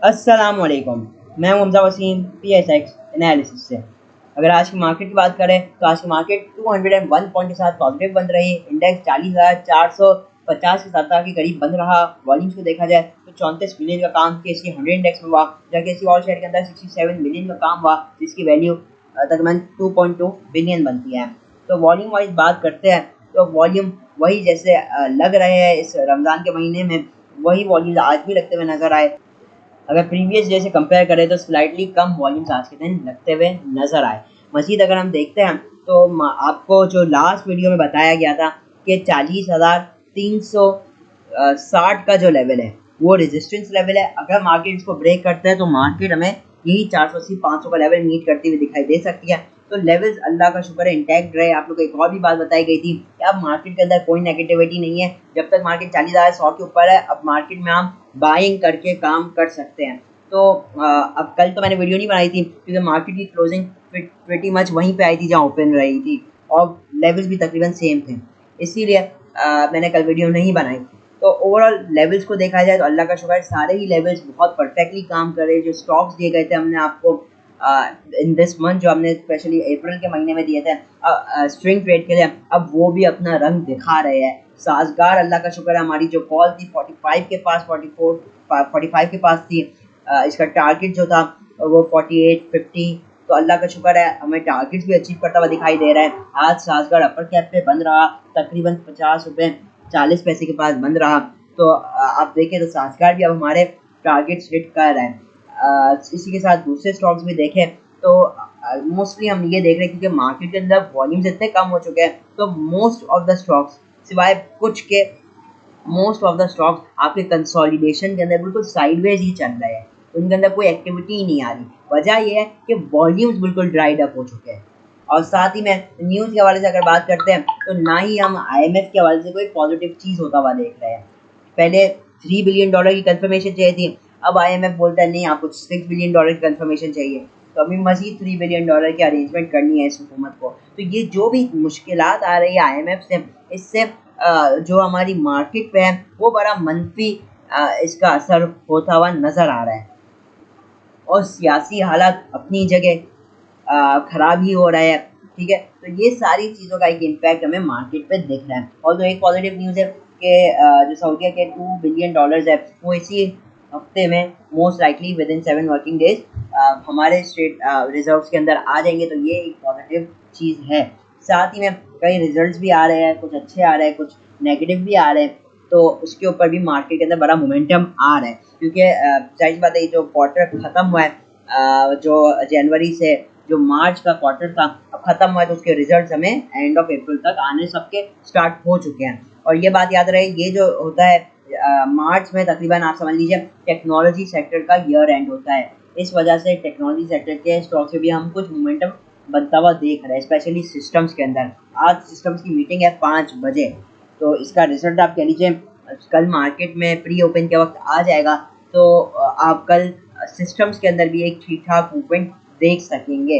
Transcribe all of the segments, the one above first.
अस्सलाम वालेकुम। मैं हूं हमजा वसीम PSX एनालिसिस से। अगर आज की मार्केट की बात करें तो आज की मार्केट 201 पॉइंट के साथ पॉजिटिव बन रही। इंडेक्स 40,450 के सतह के करीब बन रहा। वॉल्यूम्स को देखा जाए तो 34 मिलियन का काम KSE 100 इंडेक्स में हुआ, जबकि किसी और शेयर के अंदर 67 मिलियन का काम हुआ, जिसकी वैल्यू तकरीबन 2.2 बिलियन बनती है। तो वॉल्यूम वाइज बात करते हैं तो वॉल्यूम वही जैसे लग रहे हैं इस रमज़ान के महीने में, वही वॉल्यूम आज भी लगते हुए नजर आए। अगर प्रीवियस डे से कंपेयर करें तो स्लाइटली कम वॉल्यूम्स आज के दिन लगते हुए नजर आए। मजीद अगर हम देखते हैं तो आपको जो लास्ट वीडियो में बताया गया था कि 40,360 का जो लेवल है वो रेजिस्टेंस लेवल है। अगर मार्केट इसको ब्रेक करता है तो मार्केट हमें यही 480-500 का लेवल मीट करती हुई दिखाई दे सकती है। तो लेवल्स अल्लाह का शुक्र है इंटैक्ट रहे। आप लोग को एक और भी बात बताई गई थी कि अब मार्केट के अंदर कोई नेगेटिविटी नहीं है। जब तक मार्केट 40,100 के ऊपर है, अब मार्केट में हम बाइंग करके काम कर सकते हैं। तो अब कल तो मैंने वीडियो नहीं बनाई थी क्योंकि मार्केट की क्लोजिंग प्रीटी मच वहीं पे आई थी जहाँ ओपन रही थी, और लेवल्स भी तकरीबन सेम थे, इसीलिए मैंने कल वीडियो नहीं बनाई। तो ओवरऑल लेवल्स को देखा जाए तो अल्लाह का शुक्र सारे ही लेवल्स बहुत परफेक्टली काम कर रहे। जो स्टॉक्स दिए गए थे हमने आपको इन दिस मंथ, जो हमने स्पेशली अप्रैल के महीने में दिए थे स्ट्रिंग ट्रेड के लिए, अब वो भी अपना रंग दिखा रहे हैं। साजगार अल्लाह का शुक्र है। हमारी जो कॉल थी 45 के पास, 45 के पास थी। इसका टारगेट जो था वो 48-50। तो अल्लाह का शुक्र है हमें टारगेट्स भी अचीव करता हुआ दिखाई दे रहा है। आज साजगार अपर कैप पे बन रहा, तकरीबन 50 रुपये 40 पैसे के पास बन रहा। तो आप देखें तो साजगार भी अब हमारे टारगेट्स हिट कर रहा है। इसी के साथ दूसरे स्टॉक्स भी देखें तो मोस्टली हम ये देख रहे हैं क्योंकि मार्केट के अंदर वॉल्यूम्स इतने कम हो चुके हैं, तो मोस्ट ऑफ द स्टॉक्स सिवाय कुछ के, मोस्ट ऑफ द स्टॉक्स आपके कंसोलिडेशन के अंदर बिल्कुल साइडवेज ही चल रहे हैं। उनके अंदर कोई एक्टिविटी ही नहीं आ रही। वजह यह है कि वॉल्यूम्स बिल्कुल ड्राइड अप हो चुके हैं। और साथ ही में न्यूज़ के हवाले से अगर बात करते हैं तो ना ही हम IMF के हवाले से कोई पॉजिटिव चीज़ होता हुआ देख रहे हैं। पहले $3 बिलियन की कंफर्मेशन चाहिए थी, अब IMF बोलता है नहीं, आपको $6 बिलियन की कंफर्मेशन चाहिए। तो अभी मजीद $3 बिलियन की अरेंजमेंट करनी है इस हुकूमत को। तो ये जो भी मुश्किलात आ रही है IMF से, इससे जो हमारी मार्केट पे है वो बड़ा मनफी इसका असर होता हुआ नज़र आ रहा है। और सियासी हालात अपनी जगह ख़राब ही हो रहा है। ठीक है, तो ये सारी चीज़ों का एक इम्पैक्ट हमें मार्केट पे दिख रहा है। और जो एक पॉजिटिव न्यूज़ है कि जो सऊदीया के $2 बिलियन है वो इसी हफ्ते में most likely with in 7 working days हमारे स्टेट रिजर्व्स के अंदर आ जाएंगे। तो ये एक पॉजिटिव चीज़ है। साथ ही में कई रिजल्ट्स भी आ रहे हैं, कुछ अच्छे आ रहे हैं, कुछ नेगेटिव भी आ रहे हैं। तो उसके ऊपर भी मार्केट के अंदर बड़ा मोमेंटम आ रहा है क्योंकि जाहिर बात है जो क्वार्टर ख़त्म हुआ है, जो जनवरी से जो मार्च का क्वार्टर था अब ख़त्म हुआ है, तो उसके रिजल्ट्स हमें एंड ऑफ अप्रैल तक आने सबके स्टार्ट हो चुके हैं। और ये बात याद रहे, ये जो होता है मार्च में तकरीबन आप समझ लीजिए टेक्नोलॉजी सेक्टर का ईयर एंड होता है। इस वजह से टेक्नोलॉजी सेक्टर के स्टॉक से भी हम कुछ मोमेंटम बनता हुआ देख रहे हैं, स्पेशली सिस्टम्स के अंदर। आज सिस्टम्स की मीटिंग है 5 बजे, तो इसका रिजल्ट आप कह लीजिए कल मार्केट में प्री ओपन के वक्त आ जाएगा। तो आप कल सिस्टम्स के अंदर भी एक ठीक ठाक मूवमेंट देख सकेंगे।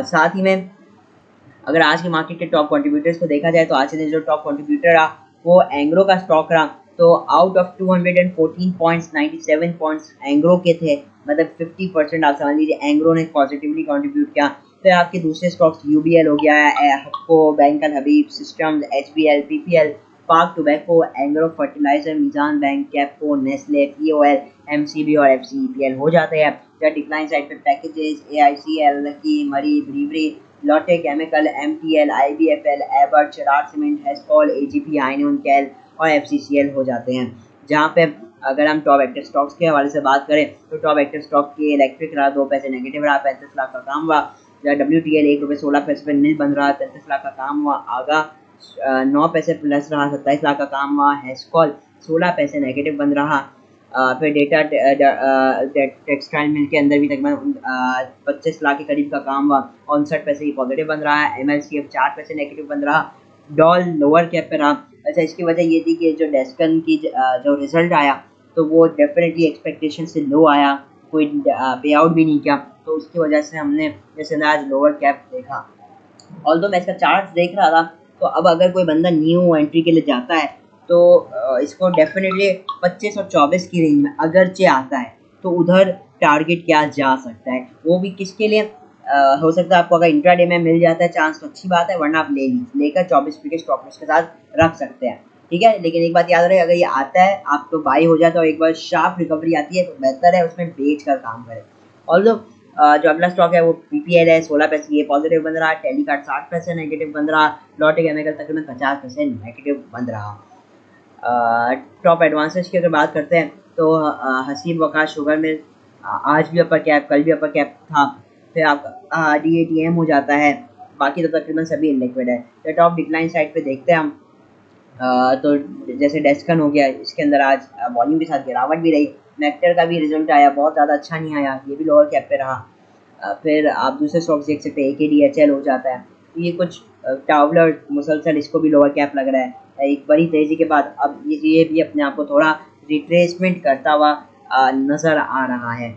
साथ ही में अगर आज के मार्केट के टॉप कंट्रीब्यूटर्स को देखा जाए तो आज के दिन जो टॉप कंट्रीब्यूटर रहा वो एंग्रो का स्टॉक रहा। तो out of 214 points 97 points Engro के थे, मतलब 50% आप समझ लीजिए एंग्रो ने पॉजिटिवली कंट्रीब्यूट किया। फिर आपके दूसरे स्टॉक्स UBL हो गया, हक्को, bank Al Habib, systems, HBL, PPL, Pak tobacco, Engro fertiliser, Meezan bank, Kapco, Nestle, POL, MCB और FCEPL हो जाते हैं। या डिक्लाइन साइड पे packages, AICL, lucky, Murree, brewery, Lotte chemical, MTL, IBFL, एबर्ट, चराग सीमेंट, हेस्कॉल, AGP, आइनोन, कैल और FCCL हो जाते हैं। जहाँ पे अगर हम टॉप एक्टर स्टॉक्स के हवाले से बात करें तो टॉप एक्टर स्टॉक के इलेक्ट्रिक रहा 2 पैसे नेगेटिव रहा, 35 लाख का काम हुआ। WTL ₹1.16 पे नील बन रहा, 33 लाख का काम हुआ। आगा 9 पैसे प्लस रहा, 27 लाख का काम हुआ। हेस्कॉल 16 पैसे नेगेटिव बन रहा। फिर डेटा टेक्सटाइल मिल के अंदर भी तकरीबन 25 लाख के करीब का काम हुआ, 59 पैसे ही पॉजिटिव बन रहा है। MLCF 4 पैसे नेगेटिव बन रहा। डॉल लोअर कैप पे रहा। अच्छा, इसकी वजह ये थी कि जो डेस्कन की जो रिज़ल्ट आया तो वो डेफिनेटली एक्सपेक्टेशन से लो आया, कोई पे आउट भी नहीं किया, तो उसकी वजह से हमने जैसे आज लोअर कैप देखा। ऑल्दो मैं इसका चार्ट देख रहा था, तो अब अगर कोई बंदा न्यू एंट्री के लिए जाता है तो इसको डेफिनेटली 25 और 24 की रेंज में अगरचे आता है, तो उधर टारगेट किया जा सकता है, वो भी किसके लिए हो सकता है आपको अगर इंट्राडे में मिल जाता है चांस तो अच्छी बात है, वरना आप लेकर 24 के स्टॉप लॉस के साथ रख सकते हैं, ठीक है। लेकिन एक बात याद रहे, अगर ये आता है आपको बाई हो जाता है और एक बार शार्प रिकवरी आती है तो बेहतर है उसमें बेच कर काम करें। ऑल्दो जो अगला स्टॉक है वो पीपीएल है, 16 पैसे ये पॉजिटिव बन रहा है, टेलीकार्ड 60 पैसे नेगेटिव बन रहा, लॉटे केमिकल तकरीबन 50% नेगेटिव बन रहा। टॉप एडवांसेज की अगर बात करते हैं तो हसीब वक़ार शुगर मिल आज भी अपर कैप, कल भी अपर कैप था, फिर आपका DATM हो जाता है, बाकी तो तकरीबन सभी इनलिक्विड है। तो टॉप डिक्लाइन साइड पे देखते हैं हम, तो जैसे डेस्कन हो गया, इसके अंदर आज वॉल्यूम के साथ गिरावट भी रही, नेक्टर का भी रिजल्ट आया, बहुत ज़्यादा अच्छा नहीं आया, ये भी लोअर कैप पे रहा। फिर आप दूसरे स्टॉक्स देख सकते हैं, AKDHL हो जाता है, तो ये कुछ टावलर मुसलसल इसको भी लोअर कैप लग रहा है, एक बड़ी तेज़ी के बाद अब ये भी अपने आप को थोड़ा रिट्रेसमेंट करता हुआ नज़र आ रहा है।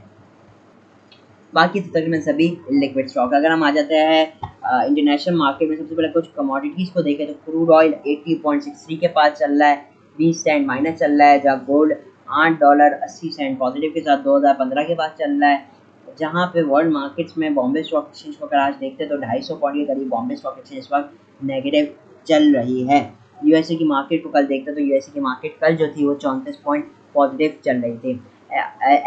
बाकी तो तकरीबन सभी लिक्विड स्टॉक। अगर हम आ जाते हैं इंटरनेशनल मार्केट में, सबसे पहले कुछ कमोडिटीज़ को देखें तो क्रूड ऑयल 80.63 के पास चल रहा है, 20 सेंट माइनस चल रहा है, जहाँ गोल्ड $8.80 पॉजिटिव के साथ 2015 के पास चल रहा है। जहाँ पे वर्ल्ड मार्केट्स में बॉम्बे स्टॉक एक्सचेंज को अगर आज देखते हैं तो 250 पॉइंट के करीब बॉम्बे स्टॉक एक्सचेंज इस वक्त नेगेटिव चल रही है। यूएसए की मार्केट को कल देखते हैं तो यूएसए की मार्केट कल जो थी वो 34 पॉइंट पॉजिटिव चल रही थी।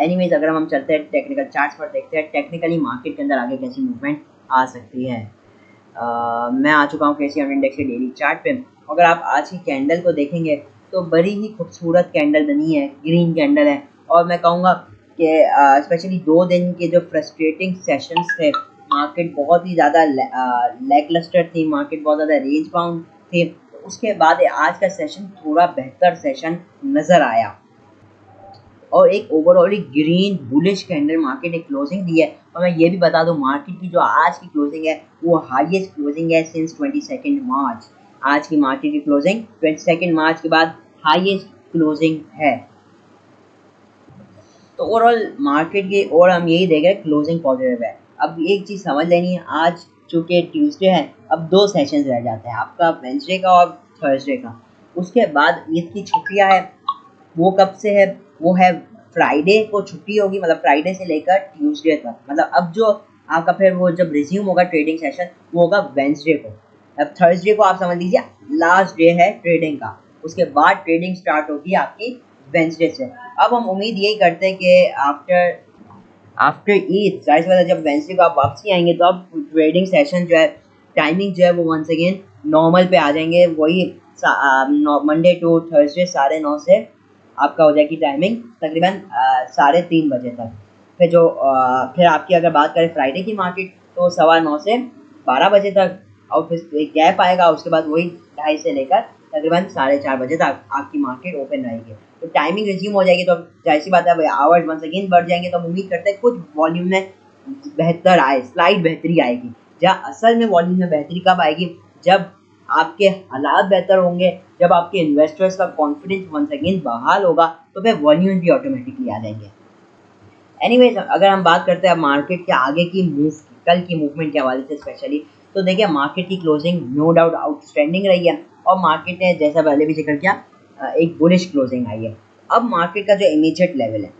एनीवेज अगर हम चलते हैं टेक्निकल चार्ट्स पर देखते हैं टेक्निकली मार्केट के अंदर आगे कैसी मूवमेंट आ सकती है। मैं आ चुका हूँ KCM इंडेक्स के डेली चार्ट पे। अगर आप आज की कैंडल को देखेंगे तो बड़ी ही खूबसूरत कैंडल बनी है, ग्रीन कैंडल है, और मैं कहूँगा कि स्पेशली 2 दिन के जो फ्रस्ट्रेटिंग सेशंस थे, मार्केट बहुत ही ज़्यादा लैकलस्टर थी, मार्केट बहुत ज़्यादा रेंज बाउंड थी, तो उसके बाद आज का सेशन थोड़ा बेहतर सेशन नज़र आया और एक overall green bullish candle market ने क्लोजिंग दी है। और मैं ये भी बता दूं मार्केट की जो आज की क्लोजिंग है वो हाईएस्ट क्लोजिंग है सिंस 22 मार्च। आज की मार्केट की क्लोजिंग 22 मार्च के बाद हाईएस्ट क्लोजिंग है। तो ओवरऑल मार्केट की और हम यही देख रहे हैं क्लोजिंग पॉजिटिव है। अब एक चीज़ समझ लेनी है, आज चूँकि ट्यूसडे है, अब 2 सेशंस रह जाते हैं, आपका वेडनेसडे का और थर्सडे का। उसके बाद ईद की छुट्टियाँ है, वो कब से है, वो है फ्राइडे को छुट्टी होगी, मतलब फ्राइडे से लेकर ट्यूसडे तक। मतलब अब जो आपका फिर वो जब रिज्यूम होगा ट्रेडिंग सेशन वो होगा वेडनेसडे को। अब थर्सडे को आप समझ लीजिए लास्ट डे है ट्रेडिंग का, उसके बाद ट्रेडिंग स्टार्ट होगी आपकी वेडनेसडे से। अब हम उम्मीद यही करते हैं कि आफ्टर ईद जाहिर सी बात है जब वेडनेसडे को आप वापसी आएंगे तो अब ट्रेडिंग सेशन जो है टाइमिंग जो है वो वंस अगेन नॉर्मल पे आ जाएंगे, वही मंडे टू थर्सडे 9:30 से आपका हो जाएगी टाइमिंग तकरीबन 3:30 बजे तक। फिर फिर आपकी अगर बात करें फ्राइडे की मार्केट तो 9:15 से 12 बजे तक, और फिर एक गैप आएगा, उसके बाद वही 2:30 से लेकर तकरीबन 4:30 बजे तक आपकी मार्केट ओपन रहेगी। तो टाइमिंग रिज्यूम हो जाएगी तो अब जाहिर सी बात है आवर्स वंस अगेन बढ़ जाएंगे, तो हम उम्मीद करते हैं कुछ वॉल्यूम में बेहतर आए, स्लाइड बेहतरी आएगी। जहाँ असल में वॉल्यूम में बेहतरी कब आएगी, जब आपके हालात बेहतर होंगे, जब आपके इन्वेस्टर्स का कॉन्फिडेंस वंस अगेन बहाल होगा, तो फिर वॉल्यूम भी ऑटोमेटिकली आ जाएंगे। एनीवेज अगर हम बात करते हैं मार्केट के आगे की मूव, कल की मूवमेंट के हवाले से स्पेशली, तो देखिए मार्केट की क्लोजिंग नो डाउट आउटस्टैंडिंग रही है और मार्केट ने जैसा पहले भी जिक्र किया एक बुलिश क्लोजिंग आई है। अब मार्केट का जो इमीडिएट लेवल है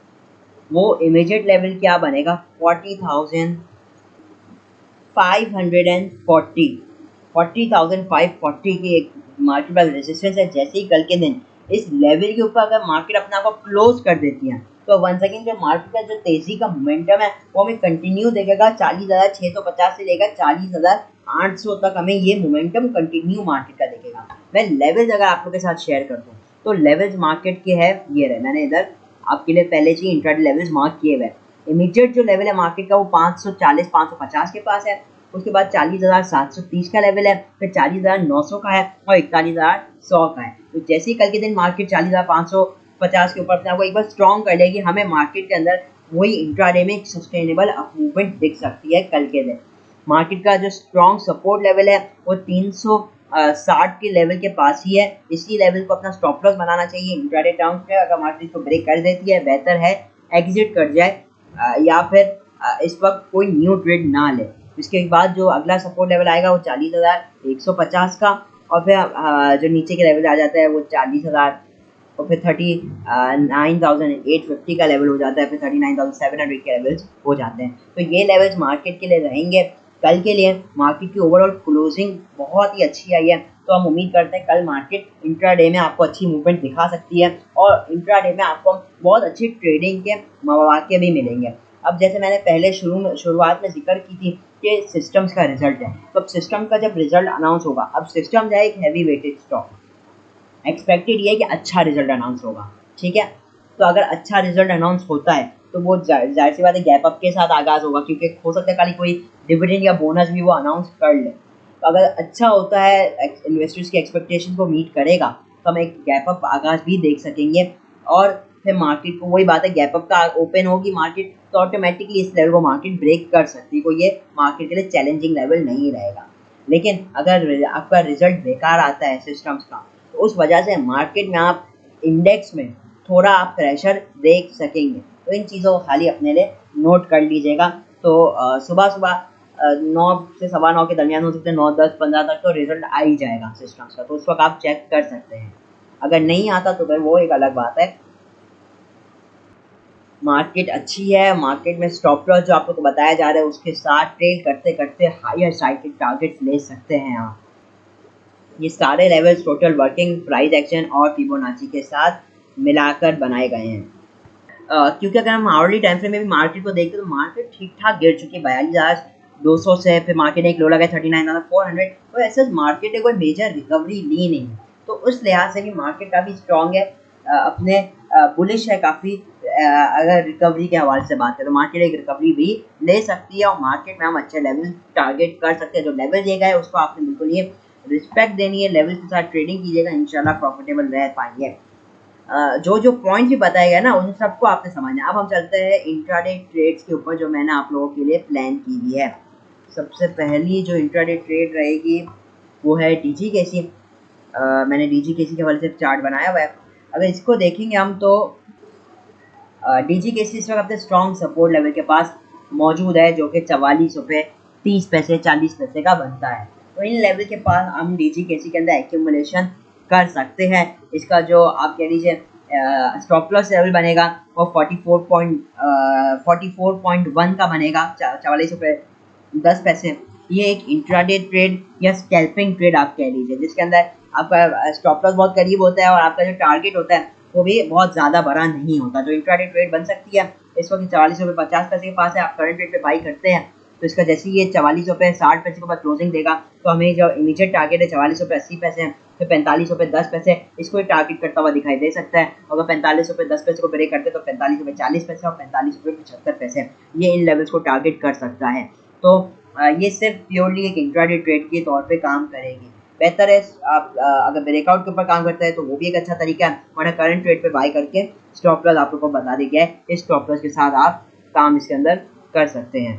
वो इमीडिएट लेवल क्या बनेगा, 40,540 की एक मार्केट वाइज रेजिस्टेंस है। जैसे ही कल के दिन इस लेवल के ऊपर अगर मार्केट अपने आप को क्लोज कर देती है तो वंस अगेन जो मार्केट का जो तेजी का मोमेंटम है वो हमें कंटिन्यू देखेगा, 40,650 से लेकर 40,800 तक हमें ये मोमेंटम कंटिन्यू मार्केट का देखेगा। मैं लेवल्स अगर आप लोग के साथ शेयर कर दूँ तो लेवल्स मार्केट के है ये रहे, मैंने इधर आपके लिए पहले से ही इंट्राडे लेवल्स मार्क किए हुए। इमीडिएट जो लेवल है मार्केट का वो 540-550 के पास है, उसके बाद 40,730 का लेवल है, फिर 40,900 का है और 41,100 का है। तो जैसे ही कल के दिन मार्केट 40,550 के ऊपर अपने आपको एक बार स्ट्रॉन्ग कर लेगी, हमें मार्केट के अंदर वही इंट्राडे में एक सस्टेनेबल मूवमेंट दिख सकती है। कल के दिन मार्केट का जो स्ट्रॉन्ग सपोर्ट लेवल है वो 360 के लेवल के पास ही है, इसी लेवल को अपना स्टॉप लॉस बनाना चाहिए इंट्राडे टाउन पे। अगर मार्केट को ब्रेक कर देती है बेहतर है एग्जिट कर जाए या फिर इस वक्त कोई न्यू ट्रेड ना ले। इसके बाद जो अगला सपोर्ट लेवल आएगा वो 40,150 का, और फिर जो नीचे के लेवल आ जाता है वो 40,000 और फिर 39,850 का लेवल हो जाता है, फिर 39,700 के लेवल्स हो जाते हैं। तो ये लेवल्स मार्केट के लिए रहेंगे। कल के लिए मार्केट की ओवरऑल क्लोजिंग बहुत ही अच्छी आई है, तो हम उम्मीद करते हैं कल मार्केट इंट्राडे में आपको अच्छी मूवमेंट दिखा सकती है और इंट्राडे में आपको बहुत अच्छी ट्रेडिंग के मौके भी मिलेंगे। अब जैसे मैंने पहले शुरुआत में जिक्र की थी कि सिस्टम्स का रिजल्ट है, तो अब सिस्टम का जब रिजल्ट अनाउंस होगा, अब सिस्टम है एक हैवी वेटेड स्टॉक, एक्सपेक्टेड ये है कि अच्छा रिजल्ट अनाउंस होगा, ठीक है। तो अगर अच्छा रिजल्ट अनाउंस होता है तो वो जाहिर सी बात है गैप अप के साथ आगाज़ होगा, क्योंकि हो सकता है खाली कोई डिविडेंड या बोनस भी वो अनाउंस कर ले। तो अगर अच्छा होता है, इन्वेस्टर्स की एक्सपेक्टेशन को मीट करेगा, तो हम एक गैप अप आगाज़ भी देख सकेंगे। और फिर मार्केट को, वही बात है, गैप अप का ओपन होगी मार्केट तो ऑटोमेटिकली इस लेवल को मार्केट ब्रेक कर सकती है, कोई ये मार्केट के लिए चैलेंजिंग लेवल नहीं रहेगा। लेकिन अगर आपका रिजल्ट बेकार आता है सिस्टम्स का, तो उस वजह से मार्केट में आप इंडेक्स में थोड़ा आप प्रेशर देख सकेंगे। तो इन चीज़ों को खाली अपने लिए नोट कर लीजिएगा। तो सुबह सुबह 9 से 9:15 के दरमियान हो सकते हैं, 9, 10, 15 तक तो रिजल्ट आ ही जाएगा सिस्टम्स का, तो उस वक्त आप चेक कर सकते हैं। अगर नहीं आता तो फिर वो एक अलग बात है। मार्केट अच्छी है, मार्केट में स्टॉप लॉस जो आपको बताया जा रहा है उसके साथ ट्रेड करते करते हायर साइड के टारगेट्स ले सकते हैं आप। ये सारे levels total working price action और फिबोनाची के साथ मिलाकर बनाए गए हैं। क्योंकि अगर हम आवरली टाइम फ्रेम में भी मार्केट को देखते हैं तो मार्केट ठीक ठाक गिर चुकी है 42,200 से, फिर मार्केट ने एक लो लगाया 39,400, तो ऐसे मार्केट ने कोई मेजर रिकवरी ली नहीं है। तो उस लिहाज से भी मार्केट काफ़ी स्ट्रॉन्ग है, अपने बुलिश है काफ़ी। अगर रिकवरी के हवाले से बात करें तो मार्केट एक रिकवरी भी ले सकती है और मार्केट में हम अच्छे लेवल टारगेट कर सकते हैं। जो लेवल दिए गए उसको आपने बिल्कुल ये रिस्पेक्ट देनी है, लेवल के साथ ट्रेडिंग कीजिएगा, इंशाल्लाह प्रॉफिटेबल रह पाएंगे। जो जो पॉइंट भी बताए गए ना उन सबको आपने समझना। अब हम चलते हैं इंट्राडे ट्रेड्स के ऊपर जो मैंने आप लोगों के लिए प्लान की हुई है। सबसे पहली जो इंट्राडे ट्रेड रहेगी वो है डीजीकेसी। मैंने डीजीकेसी के हवाले से चार्ट बनाया हुआ है। अगर इसको देखेंगे हम तो डीजीकेसी इस वक्त अपने स्ट्रॉन्ग सपोर्ट लेवल के पास मौजूद है, जो कि 44 रुपये 30 पैसे 40 पैसे का बनता है। तो इन लेवल के पास हम डीजीकेसी के अंदर एक्यूमुलेशन कर सकते हैं। इसका जो आप कह लीजिए स्टॉप लॉस लेवल बनेगा वो 44.1 का बनेगा, 44 रुपये 10 पैसे। ये एक इंट्राडे ट्रेड या स्कैल्पिंग ट्रेड आप कह लीजिए, जिसके अंदर आपका स्टॉप लॉस बहुत करीब होता है और आपका जो टारगेट होता है वो भी बहुत ज़्यादा बड़ा नहीं होता। जो इंट्राडे ट्रेड बन सकती है इस वक्त 44 रुपये 50 पैसे के पास है, आप करंट रेट पे बाई करते हैं तो इसका जैसे ये 44 रुपये 60 पैसे के बाद क्लोजिंग देगा तो हमें जो इमीडिएट टारगेट है 44 रुपये 80 पैसे हैं, फिर 45 रुपये 10 पैसे, इसको ही टारगेट करता हुआ दिखाई दे सकता है। अगर 45 रुपये 10 पैसे को ब्रेक करते तो 45 रुपये 40 पैसे और 45 रुपये 75 पैसे, ये इन लेवल्स को टारगेट कर सकता है। तो ये सिर्फ प्योरली एक इंट्राडे ट्रेड के तौर पे काम करेगी। बेहतर है आप अगर ब्रेकआउट के ऊपर काम करते हैं तो वो भी एक अच्छा तरीका है, वरना करंट ट्रेड पे बाई करके स्टॉप लॉस आप लोगों को बता दी गया है, इस स्टॉप लॉस के साथ आप काम इसके अंदर कर सकते हैं।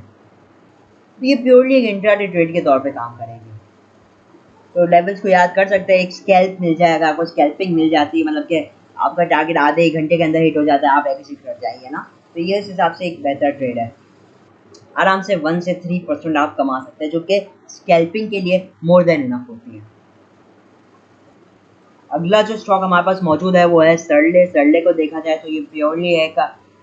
तो ये प्योरली एक इंट्राडे ट्रेड के तौर पे काम करेंगे। तो लेवल्स को याद कर सकते हैं, एक स्कैल्प मिल जाएगा, आपको स्कैल्पिंग मिल जाती है, मतलब कि आपका टारगेट आधे 1 घंटे के अंदर हिट हो जाता है, आप एग्जिट कर जाइए ना। तो ये इस हिसाब से एक बेहतर ट्रेड है। आराम से 1 से 3% आप कमा सकते हैं, जो कि स्कैल्पिंग के लिए मोर देन इनफ होती है। अगला जो स्टॉक हमारे पास मौजूद है वो है सरले। सरले को देखा जाए तो ये प्योरली एक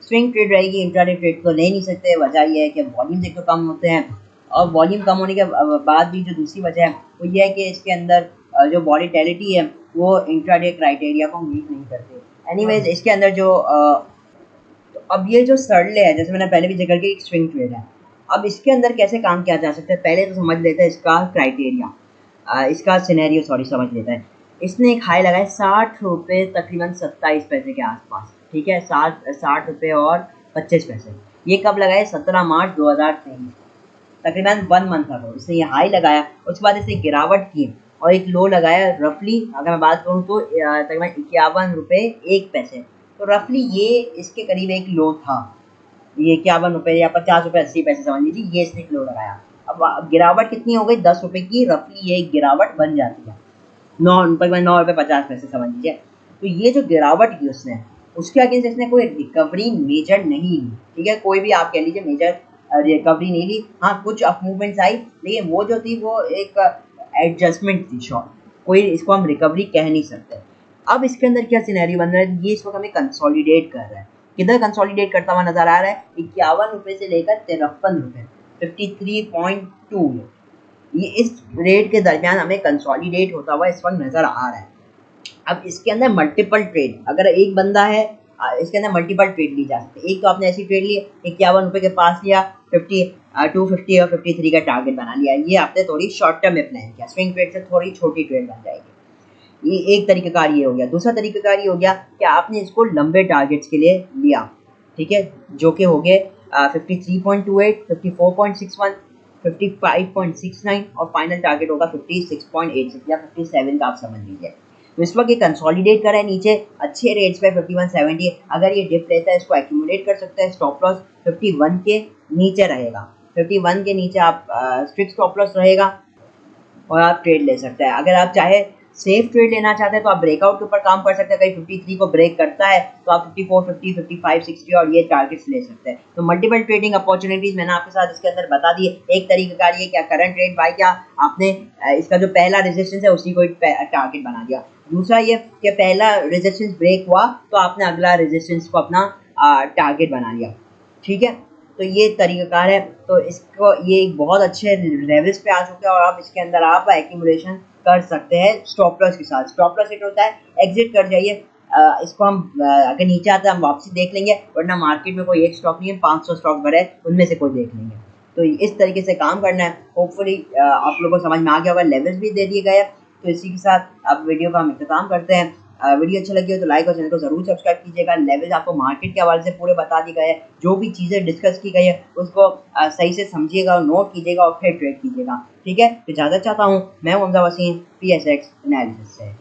स्विंग ट्रेड रहेगी, इंट्राडे ट्रेड तो ले नहीं सकते। वजह यह है कि वॉल्यूम्स एक तो कम होते हैं और वॉल्यूम कम होने के बाद भी जो दूसरी वजह है वो ये है कि इसके अंदर जो वॉलीटिलिटी है वो इंट्राडे क्राइटेरिया को मीट नहीं करते। एनीवेज इसके अंदर जो तो अब ये जो सरले है, जैसे मैंने पहले भी जिक्र किया, एक स्विंग ट्रेड है। अब इसके अंदर कैसे काम किया जा सकता है, पहले तो समझ लेते हैं इसका क्राइटेरिया, इसका सिनेरियो समझ लेते हैं। इसने एक हाई लगाया 60 रुपये तकरीबन 27 पैसे के आसपास, ठीक है, 60 रुपये और 25 पैसे। ये कब लगाया, 17 मार्च 2023, तकरीबन 1 मंथ अगो इसने ये हाई लगाया। उसके बाद इसने गिरावट की और एक लो लगाया, रफली अगर मैं बात करूँ तो तकरीबन 51 रुपये 1 पैसे। तो रफली ये इसके करीब एक लो था, ये 51 रुपये या 50 रुपये 80 पैसे समझ लीजिए, ये इसने एक लो लगाया। अब गिरावट कितनी हो गई, 10 रुपये की रफली ये गिरावट बन जाती है, 9 रुपये 50 पैसे समझ लीजिए। तो ये जो गिरावट की उसने, उसके अगेंस्ट इसने कोई रिकवरी मेजर नहीं ली, ठीक है, कोई भी आप कह लीजिए मेजर रिकवरी नहीं ली। हाँ कुछ अप मूवमेंट्स आई, लेकिन वो जो थी वो एक एडजस्टमेंट थी शॉर्ट, कोई इसको हम रिकवरी कह नहीं सकते। अब इसके अंदर क्या सिनेरियो बन रहा है, ये इस वक्त हमें कंसोलिडेट कर रहा है। किधर कंसोलिडेट करता हुआ नजर आ रहा है, 51 रुपये से लेकर 53 रुपये, 53.2, ये इस रेट के दरमियान हमें कंसोलिडेट होता हुआ इस वक्त नजर आ रहा है। अब इसके अंदर मल्टीपल ट्रेड, अगर एक बंदा है इसके अंदर मल्टीपल ट्रेड ली जा सकती है। एक तो आपने ऐसी ट्रेड ली 51 रुपये के पास लिया, 250 और 53 का टारगेट बना लिया, ये आपने थोड़ी शॉर्ट टर्म में प्लान किया, स्विंग ट्रेड से थोड़ी छोटी ट्रेड बन जाएगी। ये एक तरीकाकार ये हो गया। दूसरा तरीकाकार ये हो गया कि आपने इसको लंबे टारगेट्स के लिए लिया, ठीक है, जो कि हो गए 53.28, 54.61, 55.69 और फाइनल टारगेट होगा 56.86 या 57 का आप समझ लीजिए। तो इस वक्त ये कंसोलिडेट कर रहा है नीचे अच्छे रेट्स पे 51.70। अगर ये डिप लेता है इसको एक्यूमुलेट कर सकता है। स्टॉप लॉस 51 के नीचे रहेगा, 51 के नीचे आप स्ट्रिक्ट स्टॉप लॉस रहेगा और आप ट्रेड ले सकते हैं। अगर आप चाहे सेफ ट्रेड लेना चाहते हैं तो आप ब्रेकआउट के ऊपर काम कर सकते हैं। कहीं 53 को ब्रेक करता है तो आप 54, 50, 55, 60 और ये टारगेट्स ले सकते हैं। तो मल्टीपल ट्रेडिंग अपॉर्चुनिटीज मैंने आपके साथ इसके अंदर बता दी है। एक तरीकाकार ये क्या करंट ट्रेड बाय किया आपने, इसका जो पहला रेजिस्टेंस है उसी को टारगेट बना दिया। दूसरा ये कि पहला रेजिस्टेंस ब्रेक हुआ तो आपने अगला रेजिस्टेंस को अपना टारगेट बना लिया, ठीक है। तो ये तरीकाकार है। तो इसको ये एक बहुत अच्छे लेवल्स पे आ चुका है और आप इसके अंदर आप एक्यूमुलेशन कर सकते हैं स्टॉप लॉस के साथ। स्टॉप लॉस हिट होता है एग्जिट कर जाइए। इसको हम अगर नीचे आता है हम वापसी देख लेंगे, वरना मार्केट में कोई एक स्टॉक नहीं है, 500 स्टॉक भरे उनमें से कोई देख लेंगे। तो इस तरीके से काम करना है। होपफुली आप लोगों को समझ में आ गया होगा, लेवल्स भी दे दिए गए हैं। तो इसी के साथ अब वीडियो का हम इख्तिताम करते हैं। वीडियो अच्छा लगी हो तो लाइक और चैनल को जरूर सब्सक्राइब कीजिएगा। लेवल्स आपको मार्केट के हवाले से पूरे बता दिए गए हैं, जो भी चीज़ें डिस्कस की गई है उसको सही से समझिएगा और नोट कीजिएगा और फिर ट्रेड कीजिएगा, ठीक है। तो इजाज़त चाहता हूँ, मैं हूं हमजा वसीम PSX एनालिसिस से।